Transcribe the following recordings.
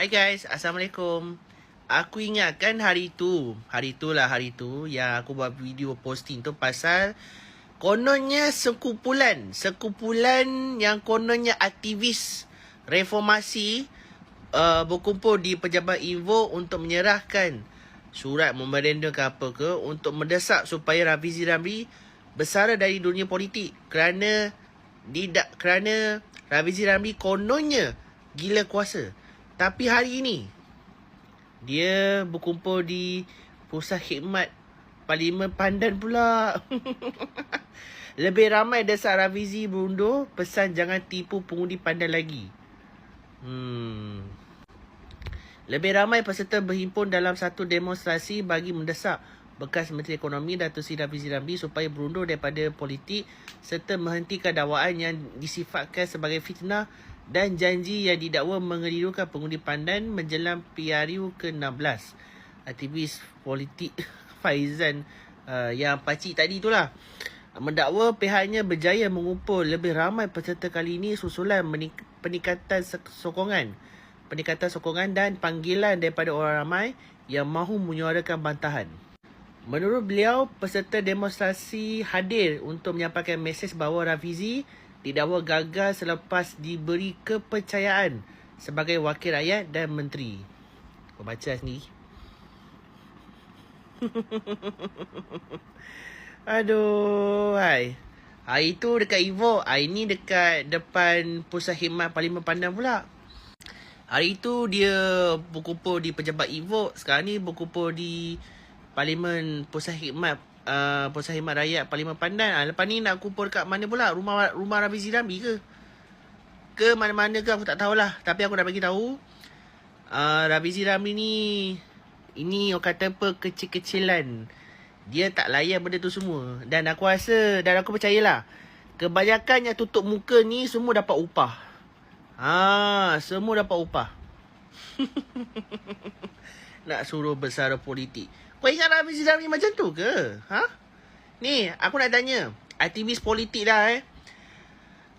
Hai guys, Assalamualaikum. Aku ingatkan hari tu yang aku buat video posting tu pasal kononnya sekumpulan yang kononnya aktivis reformasi berkumpul di Pejabat Info untuk menyerahkan surat memorandum ke apa ke untuk mendesak supaya Rafizi Ramli bersara dari dunia politik kerana Rafizi Ramli kononnya gila kuasa. Tapi hari ini dia berkumpul di Pusat Khidmat Parlimen Pandan pula. Lebih ramai desak Rafizi berundur, pesan jangan tipu pengundi pandan lagi. Lebih ramai peserta berhimpun dalam satu demonstrasi bagi mendesak bekas Menteri Ekonomi Datuk Seri Rafizi Ramli supaya berundur daripada politik serta menghentikan dakwaan yang disifatkan sebagai fitnah dan janji yang didakwa mengelirukan pengundi pandan menjelang PRU ke-16. Aktivis politik Faizan yang pakcik tadi itulah mendakwa pihaknya berjaya mengumpul lebih ramai peserta kali ini susulan peningkatan sokongan dan panggilan daripada orang ramai yang mahu menyuarakan bantahan. Menurut beliau, peserta demonstrasi hadir untuk menyampaikan mesej bahawa Rafizi didakwa gagal selepas diberi kepercayaan sebagai wakil rakyat dan menteri. Kau baca sendiri. Aduh, hai. Hari tu dekat Evo, hari ni dekat depan Pusat Khidmat Parlimen Pandan pula. Hari tu dia berkumpul di Pejabat Evo, sekarang ni berkumpul di Parlimen Pusat Khidmat Rakyat Parlimen Pandan. Lepas ni nak kumpul kat mana pula? Rumah Rafizi Ramli ke? Ke mana-mana ke aku tak tahulah. Tapi aku dah bagi tahu Rafizi Ramli ni, ini orang kata apa, kecil-kecilan. Dia tak layan benda tu semua. Dan aku rasa, dan aku percayalah, kebanyakan yang tutup muka ni semua dapat upah. Semua dapat upah. Nak suruh bersara politik. Kau ingat Rafizi Ramli macam tu ke? Ni, aku nak tanya. Aktivis politik dah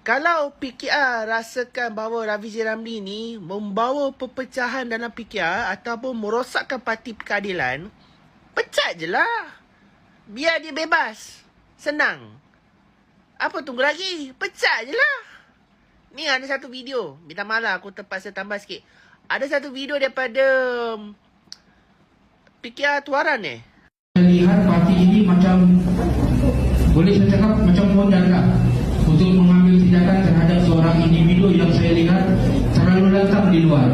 Kalau PKR rasakan bahawa Rafizi Ramli ni membawa perpecahan dalam PKR ataupun merosakkan parti keadilan, pecat je lah. Biar dia bebas. Senang. Apa tunggu lagi? Pecat je lah. Ni ada satu video. Minta maaf aku terpaksa tambah sikit. Ada satu video daripada PKR Tuaran Saya lihat parti ini macam, boleh saya cakap macam modal lah untuk mengambil tindakan terhadap seorang individu yang saya lihat terlalu lantang di luar.